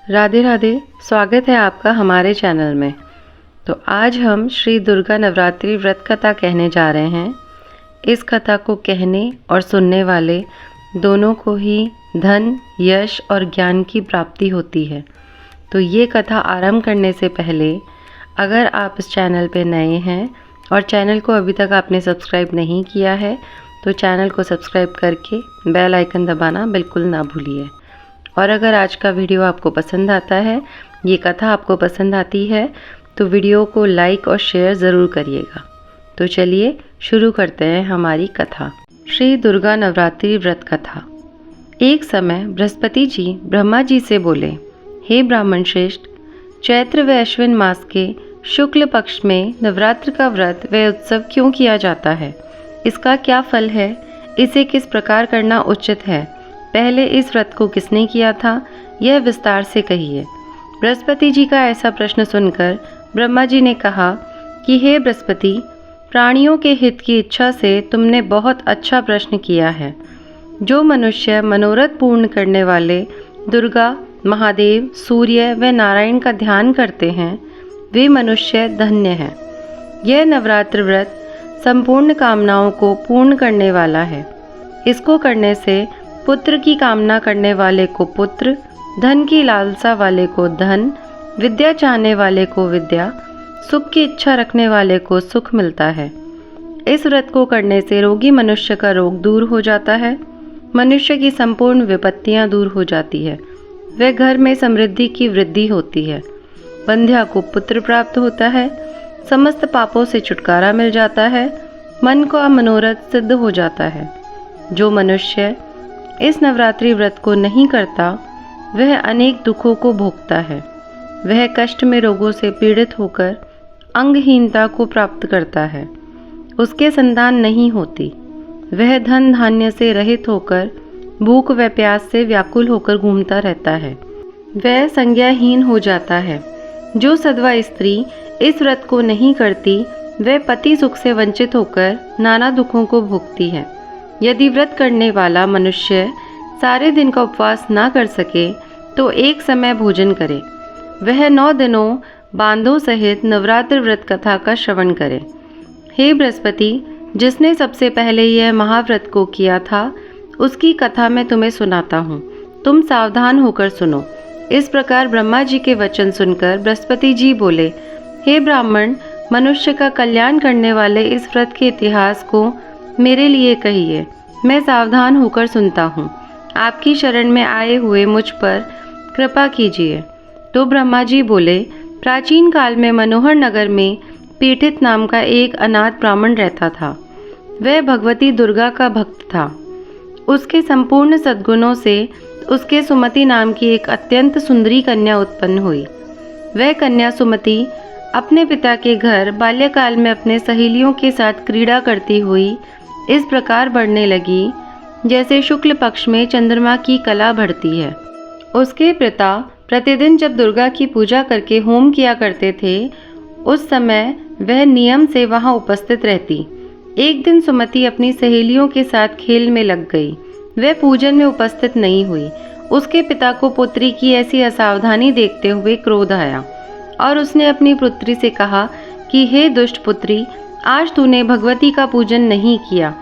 राधे राधे। स्वागत है आपका हमारे चैनल में। तो आज हम श्री दुर्गा नवरात्रि व्रत कथा कहने जा रहे हैं। इस कथा को कहने और सुनने वाले दोनों को ही धन, यश और ज्ञान की प्राप्ति होती है। तो ये कथा आरंभ करने से पहले अगर आप इस चैनल पे नए हैं और चैनल को अभी तक आपने सब्सक्राइब नहीं किया है तो चैनल को सब्सक्राइब करके बेल आइकन दबाना बिल्कुल ना भूलिए। और अगर आज का वीडियो आपको पसंद आता है, ये कथा आपको पसंद आती है तो वीडियो को लाइक और शेयर ज़रूर करिएगा। तो चलिए शुरू करते हैं हमारी कथा। श्री दुर्गा नवरात्रि व्रत कथा। एक समय बृहस्पति जी ब्रह्मा जी से बोले, हे ब्राह्मण श्रेष्ठ, चैत्र व अश्विन मास के शुक्ल पक्ष में नवरात्र का व्रत व उत्सव क्यों किया जाता है? इसका क्या फल है? इसे किस प्रकार करना उचित है? पहले इस व्रत को किसने किया था, यह विस्तार से कहिए। बृहस्पति जी का ऐसा प्रश्न सुनकर ब्रह्मा जी ने कहा कि हे बृहस्पति, प्राणियों के हित की इच्छा से तुमने बहुत अच्छा प्रश्न किया है। जो मनुष्य मनोरथ पूर्ण करने वाले दुर्गा, महादेव, सूर्य व नारायण का ध्यान करते हैं, वे मनुष्य धन्य हैं। यह नवरात्र व्रत संपूर्ण कामनाओं को पूर्ण करने वाला है। इसको करने से पुत्र की कामना करने वाले को पुत्र, धन की लालसा वाले को धन, विद्या चाहने वाले को विद्या, सुख की इच्छा रखने वाले को सुख मिलता है। इस व्रत को करने से रोगी मनुष्य का रोग दूर हो जाता है, मनुष्य की संपूर्ण विपत्तियां दूर हो जाती है, वह घर में समृद्धि की वृद्धि होती है, बंध्या को पुत्र प्राप्त होता है, समस्त पापों से छुटकारा मिल जाता है, मन का मनोरथ सिद्ध हो जाता है। जो मनुष्य इस नवरात्रि व्रत को नहीं करता वह अनेक दुखों को भोगता है। वह कष्ट में रोगों से पीड़ित होकर अंगहीनता को प्राप्त करता है। उसके संतान नहीं होती। वह धन धान्य से रहित होकर भूख व प्यास से व्याकुल होकर घूमता रहता है। वह संज्ञाहीन हो जाता है। जो सधवा स्त्री इस व्रत को नहीं करती वह पति सुख से वंचित होकर नाना दुखों को भोगती है। यदि व्रत करने वाला मनुष्य सारे दिन का उपवास ना कर सके तो एक समय भोजन करे। वह 9 दिनों बांधों सहित नवरात्र व्रत कथा का श्रवण करे। हे बृहस्पति, जिसने सबसे पहले यह महाव्रत को किया था उसकी कथा मैं तुम्हें सुनाता हूँ। तुम सावधान होकर सुनो। इस प्रकार ब्रह्मा जी के वचन सुनकर बृहस्पति जी बोले, हे ब्राह्मण, मनुष्य का कल्याण करने वाले इस व्रत के इतिहास को मेरे लिए कहिए। मैं सावधान होकर सुनता हूँ। आपकी शरण में आए हुए मुझ पर कृपा कीजिए। तो ब्रह्मा जी बोले, प्राचीन काल में मनोहर नगर में पीठित नाम का एक अनाथ ब्राह्मण रहता था। वह भगवती दुर्गा का भक्त था। उसके संपूर्ण सद्गुणों से उसके सुमति नाम की एक अत्यंत सुंदरी कन्या उत्पन्न हुई। वह कन्या सुमति अपने पिता के घर बाल्यकाल में अपने सहेलियों के साथ क्रीड़ा करती हुई इस प्रकार बढ़ने लगी जैसे शुक्ल पक्ष में चंद्रमा की कला बढ़ती है। उसके पिता प्रतिदिन जब दुर्गा की पूजा करके होम किया करते थे उस समय वह नियम से वहां उपस्थित रहती। एक दिन सुमति अपनी सहेलियों के साथ खेल में लग गई। वह पूजन में उपस्थित नहीं हुई। उसके पिता को पुत्री की ऐसी असावधानी देखते हुए क्रोध आया और उसने अपनी पुत्री से कहा कि हे दुष्ट पुत्री, आज तूने भगवती का पूजन नहीं किया,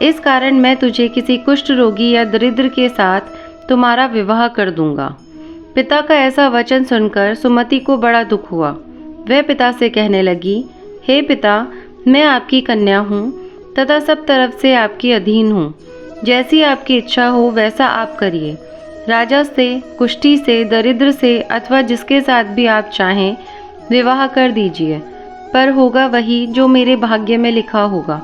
इस कारण मैं तुझे किसी कुष्ठ रोगी या दरिद्र के साथ तुम्हारा विवाह कर दूंगा। पिता का ऐसा वचन सुनकर सुमति को बड़ा दुख हुआ। वह पिता से कहने लगी, हे पिता, मैं आपकी कन्या हूँ तथा सब तरफ से आपकी अधीन हूँ। जैसी आपकी इच्छा हो वैसा आप करिए। राजा से, कुष्ठी से, दरिद्र से अथवा जिसके साथ भी आप चाहें विवाह कर दीजिए, पर होगा वही जो मेरे भाग्य में लिखा होगा।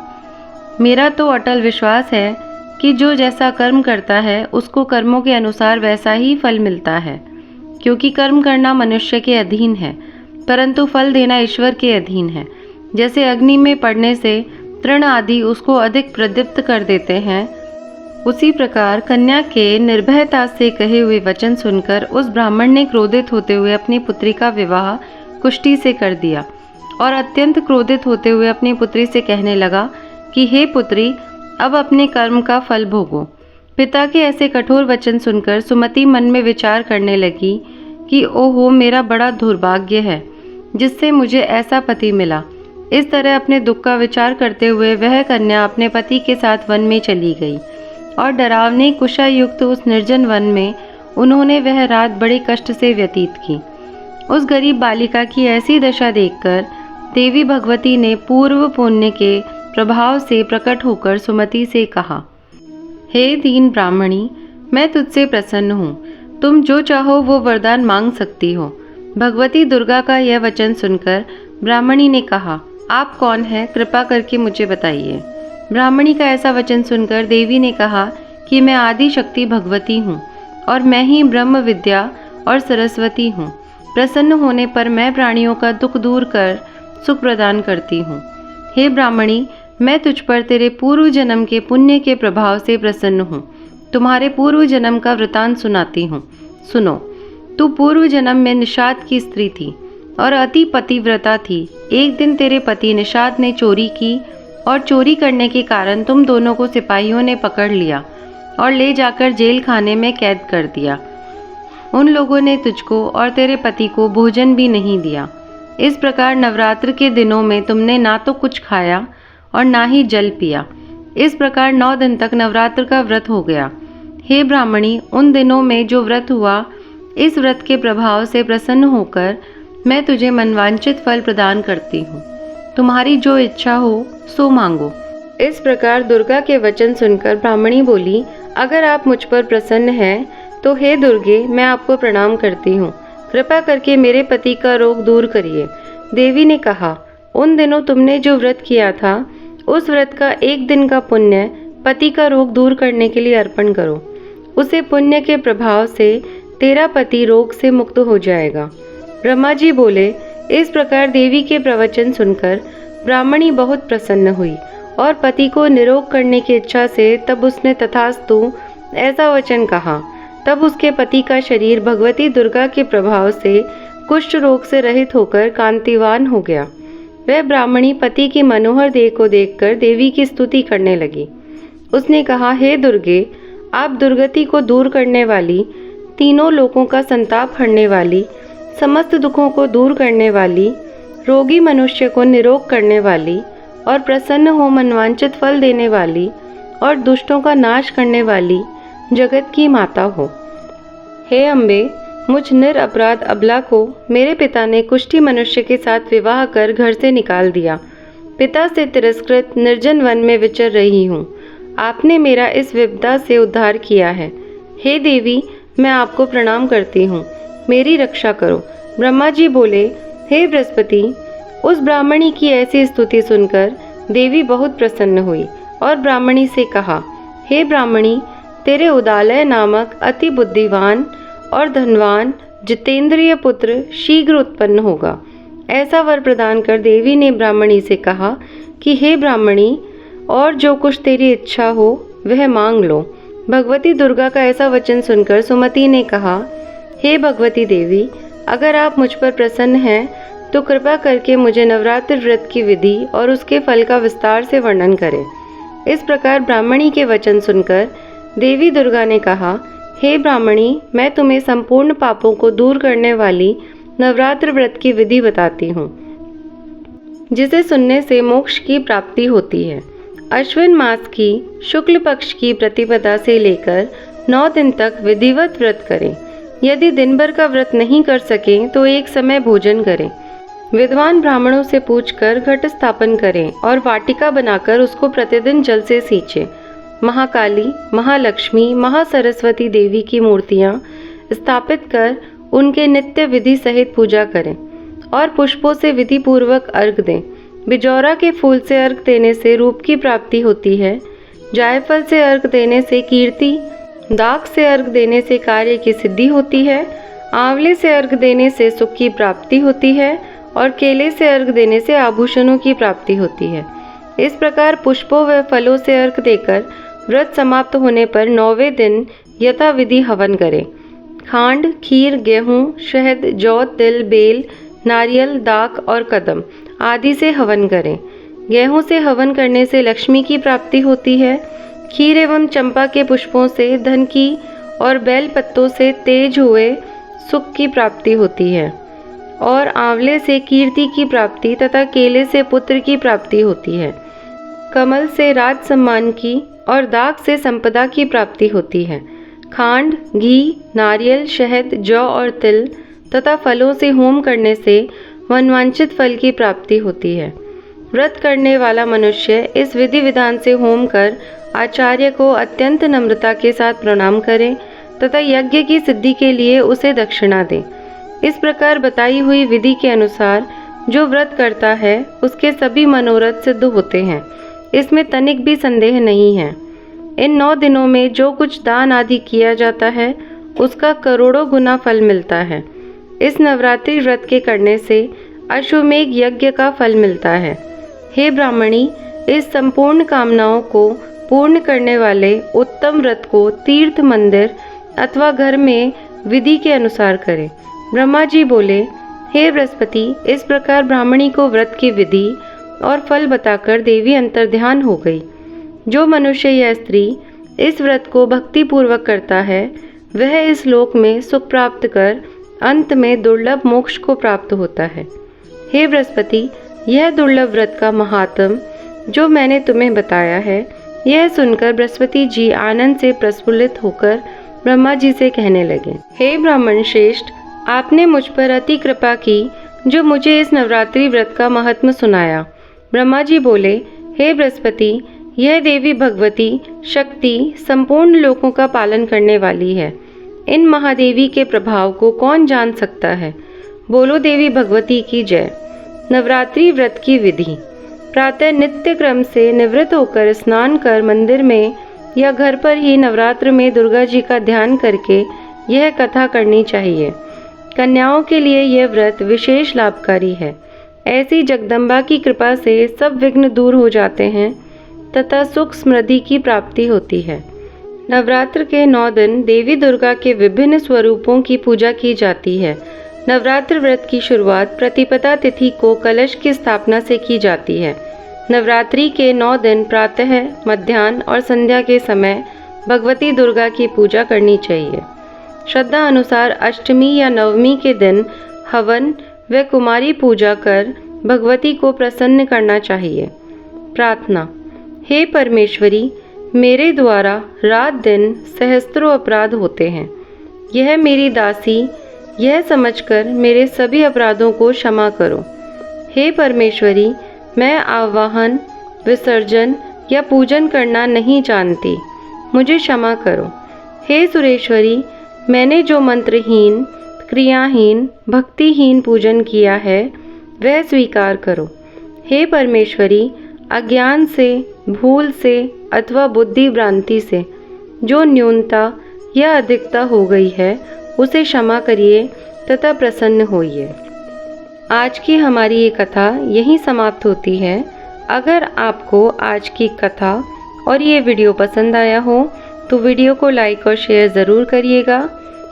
मेरा तो अटल विश्वास है कि जो जैसा कर्म करता है उसको कर्मों के अनुसार वैसा ही फल मिलता है, क्योंकि कर्म करना मनुष्य के अधीन है परंतु फल देना ईश्वर के अधीन है। जैसे अग्नि में पड़ने से तृण आदि उसको अधिक प्रदीप्त कर देते हैं, उसी प्रकार कन्या के निर्भयता से कहे हुए वचन सुनकर उस ब्राह्मण ने क्रोधित होते हुए अपनी पुत्री का विवाह कुष्ठी से कर दिया और अत्यंत क्रोधित होते हुए अपनी पुत्री से कहने लगा कि हे पुत्री, अब अपने कर्म का फल भोगो। पिता के ऐसे कठोर वचन सुनकर सुमति मन में विचार करने लगी कि ओहो मेरा बड़ा दुर्भाग्य है जिससे मुझे ऐसा पति मिला। इस तरह अपने दुख का विचार करते हुए वह कन्या अपने पति के साथ वन में चली गई और डरावनी कुशा युक्त उस निर्जन वन में उन्होंने वह रात बड़े कष्ट से व्यतीत की। उस गरीब बालिका की ऐसी दशा देखकर देवी भगवती ने पूर्व पुण्य के प्रभाव से प्रकट होकर सुमति से कहा, हे दीन ब्राह्मणी, मैं तुझसे प्रसन्न हूँ। तुम जो चाहो वो वरदान मांग सकती हो। भगवती दुर्गा का यह वचन सुनकर ब्राह्मणी ने कहा, आप कौन हैं? कृपा करके मुझे बताइए। ब्राह्मणी का ऐसा वचन सुनकर देवी ने कहा कि मैं आदि शक्ति भगवती हूँ और मैं ही ब्रह्म विद्या और सरस्वती हूँ। प्रसन्न होने पर मैं प्राणियों का दुख दूर कर सुख प्रदान करती हूँ। हे ब्राह्मणी, मैं तुझ पर तेरे पूर्व जन्म के पुण्य के प्रभाव से प्रसन्न हूँ। तुम्हारे पूर्व जन्म का वृतांत सुनाती हूँ, सुनो। तू पूर्व जन्म में निषाद की स्त्री थी और अति पतिव्रता थी। एक दिन तेरे पति निषाद ने चोरी की और चोरी करने के कारण तुम दोनों को सिपाहियों ने पकड़ लिया और ले जाकर जेल खाने में कैद कर दिया। उन लोगों ने तुझको और तेरे पति को भोजन भी नहीं दिया। इस प्रकार नवरात्र के दिनों में तुमने ना तो कुछ खाया और ना ही जल पिया। इस प्रकार 9 दिन तक नवरात्र का व्रत हो गया। हे ब्राह्मणी, उन दिनों में जो व्रत हुआ, इस व्रत के प्रभाव से प्रसन्न होकर मैं तुझे मनवांचित फल प्रदान करती हूँ। तुम्हारी जो इच्छा हो सो मांगो। इस प्रकार दुर्गा के वचन सुनकर ब्राह्मणी बोली, अगर आप मुझ पर प्रसन्न हैं तो हे दुर्गे, मैं आपको प्रणाम करती हूँ। कृपा करके मेरे पति का रोग दूर करिए। देवी ने कहा, उन दिनों तुमने जो व्रत किया था, उस व्रत का 1 दिन का पुण्य पति का रोग दूर करने के लिए अर्पण करो। उसे पुण्य के प्रभाव से तेरा पति रोग से मुक्त हो जाएगा। ब्रह्मा जी बोले, इस प्रकार देवी के प्रवचन सुनकर ब्राह्मणी बहुत प्रसन्न हुई और पति को निरोग करने की इच्छा से तब उसने तथास्तु ऐसा वचन कहा। तब उसके पति का शरीर भगवती दुर्गा के प्रभाव से कुष्ठ रोग से रहित होकर कांतिवान हो गया। वह ब्राह्मणी पति की मनोहर देह को देखकर देवी की स्तुति करने लगी। उसने कहा, हे दुर्गे, आप दुर्गति को दूर करने वाली, तीनों लोकों का संताप हरने वाली, समस्त दुखों को दूर करने वाली, रोगी मनुष्य को निरोग करने वाली और प्रसन्न हो मनवांचित फल देने वाली और दुष्टों का नाश करने वाली जगत की माता हो। हे अम्बे, मुझ निरपराध अबला को मेरे पिता ने कुष्ठी मनुष्य के साथ विवाह कर घर से निकाल दिया। पिता से तिरस्कृत निर्जन वन में विचर रही हूँ। आपने मेरा इस विपदा से उद्धार किया है। हे देवी, मैं आपको प्रणाम करती हूँ, मेरी रक्षा करो। ब्रह्मा जी बोले, हे बृहस्पति, उस ब्राह्मणी की ऐसी स्तुति सुनकर देवी बहुत प्रसन्न हुई और ब्राह्मणी से कहा, हे ब्राह्मणी, तेरे उदालय नामक अति बुद्धिवान और धनवान जितेंद्रिय पुत्र शीघ्र उत्पन्न होगा। ऐसा वर प्रदान कर देवी ने ब्राह्मणी से कहा कि हे ब्राह्मणी, और जो कुछ तेरी इच्छा हो वह मांग लो। भगवती दुर्गा का ऐसा वचन सुनकर सुमति ने कहा, हे भगवती देवी, अगर आप मुझ पर प्रसन्न हैं तो कृपा करके मुझे नवरात्र व्रत की विधि और उसके फल का विस्तार से वर्णन करें। इस प्रकार ब्राह्मणी के वचन सुनकर देवी दुर्गा ने कहा, हे ब्राह्मणी, मैं तुम्हें संपूर्ण पापों को दूर करने वाली नवरात्र व्रत की विधि बताती हूँ, जिसे सुनने से मोक्ष की प्राप्ति होती है। अश्विन मास की शुक्ल पक्ष की प्रतिपदा से लेकर 9 दिन तक विधिवत व्रत करें। यदि दिन भर का व्रत नहीं कर सकें तो एक समय भोजन करें। विद्वान ब्राह्मणों से पूछकर घट स्थापन करें और वाटिका बनाकर उसको प्रतिदिन जल से सींचें। महाकाली, महालक्ष्मी, महासरस्वती देवी की मूर्तियाँ स्थापित कर उनके नित्य विधि सहित पूजा करें और पुष्पों से विधि पूर्वक अर्घ दें। बिजौरा के फूल से अर्घ देने से रूप की प्राप्ति होती है। जायफल से अर्घ देने से कीर्ति, दाख से अर्घ देने से कार्य की सिद्धि होती है, आंवले से अर्घ देने से सुख की प्राप्ति होती है और केले से अर्घ देने से आभूषणों की प्राप्ति होती है। इस प्रकार पुष्पों व फलों से अर्घ देकर व्रत समाप्त होने पर 9वें दिन यथाविधि हवन करें। खांड, खीर, गेहूँ, शहद, जौ, तिल, बेल, नारियल, दाख और कदम आदि से हवन करें। गेहूँ से हवन करने से लक्ष्मी की प्राप्ति होती है। खीर एवं चंपा के पुष्पों से धन की और बेल पत्तों से तेज हुए सुख की प्राप्ति होती है और आंवले से कीर्ति की प्राप्ति तथा केले से पुत्र की प्राप्ति होती है। कमल से राज सम्मान की और दाख से संपदा की प्राप्ति होती है। खांड, घी, नारियल, शहद, जौ और तिल तथा फलों से होम करने से मनवांछित फल की प्राप्ति होती है। व्रत करने वाला मनुष्य इस विधि विधान से होम कर आचार्य को अत्यंत नम्रता के साथ प्रणाम करे तथा यज्ञ की सिद्धि के लिए उसे दक्षिणा दे। इस प्रकार बताई हुई विधि के अनुसार जो व्रत करता है उसके सभी मनोरथ सिद्ध होते हैं, इसमें तनिक भी संदेह नहीं है। इन 9 दिनों में जो कुछ दान आदि किया जाता है उसका करोड़ों गुना फल मिलता है। इस नवरात्रि व्रत के करने से अश्वमेघ यज्ञ का फल मिलता है। हे ब्राह्मणी, इस संपूर्ण कामनाओं को पूर्ण करने वाले उत्तम व्रत को तीर्थ, मंदिर अथवा घर में विधि के अनुसार करें। ब्रह्मा जी बोले, हे बृहस्पति, इस प्रकार ब्राह्मणी को व्रत की विधि और फल बताकर देवी अंतर्ध्यान हो गई। जो मनुष्य या स्त्री इस व्रत को भक्ति पूर्वक करता है वह इस लोक में सुख प्राप्त कर अंत में दुर्लभ मोक्ष को प्राप्त होता है। हे बृहस्पति, यह दुर्लभ व्रत का महात्म जो मैंने तुम्हें बताया है, यह सुनकर बृहस्पति जी आनंद से प्रफुल्लित होकर ब्रह्मा जी से कहने लगे, हे ब्राह्मण श्रेष्ठ, आपने मुझ पर अति कृपा की जो मुझे इस नवरात्रि व्रत का महात्म्य सुनाया। ब्रह्मा जी बोले, हे बृहस्पति, यह देवी भगवती शक्ति संपूर्ण लोकों का पालन करने वाली है। इन महादेवी के प्रभाव को कौन जान सकता है। बोलो देवी भगवती की जय। नवरात्रि व्रत की विधि। प्रातः नित्य क्रम से निवृत्त होकर स्नान कर मंदिर में या घर पर ही नवरात्र में दुर्गा जी का ध्यान करके यह कथा करनी चाहिए। कन्याओं के लिए यह व्रत विशेष लाभकारी है। ऐसी जगदम्बा की कृपा से सब विघ्न दूर हो जाते हैं तथा सुख समृद्धि की प्राप्ति होती है। नवरात्र के 9 दिन देवी दुर्गा के विभिन्न स्वरूपों की पूजा की जाती है। नवरात्र व्रत की शुरुआत प्रतिपदा तिथि को कलश की स्थापना से की जाती है। नवरात्रि के 9 दिन प्रातः, मध्याह्न और संध्या के समय भगवती दुर्गा की पूजा करनी चाहिए। श्रद्धा अनुसार अष्टमी या नवमी के दिन हवन व कुमारी पूजा कर भगवती को प्रसन्न करना चाहिए। प्रार्थना। हे परमेश्वरी, मेरे द्वारा रात दिन सहस्त्रों अपराध होते हैं। यह मेरी दासी यह समझकर मेरे सभी अपराधों को क्षमा करो। हे परमेश्वरी, मैं आवाहन, विसर्जन या पूजन करना नहीं जानती, मुझे क्षमा करो। हे सुरेश्वरी, मैंने जो मंत्रहीन, क्रियाहीन, भक्तिहीन पूजन किया है वह स्वीकार करो। हे परमेश्वरी, अज्ञान से, भूल से अथवा बुद्धि भ्रांति से जो न्यूनता या अधिकता हो गई है उसे क्षमा करिए तथा प्रसन्न होइए। आज की हमारी ये कथा यहीं समाप्त होती है। अगर आपको आज की कथा और ये वीडियो पसंद आया हो तो वीडियो को लाइक और शेयर ज़रूर करिएगा,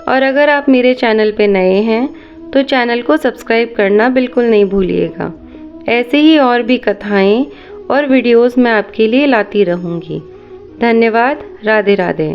और अगर आप मेरे चैनल पे नए हैं तो चैनल को सब्सक्राइब करना बिल्कुल नहीं भूलिएगा। ऐसे ही और भी कथाएं और वीडियोस मैं आपके लिए लाती रहूँगी। धन्यवाद। राधे राधे।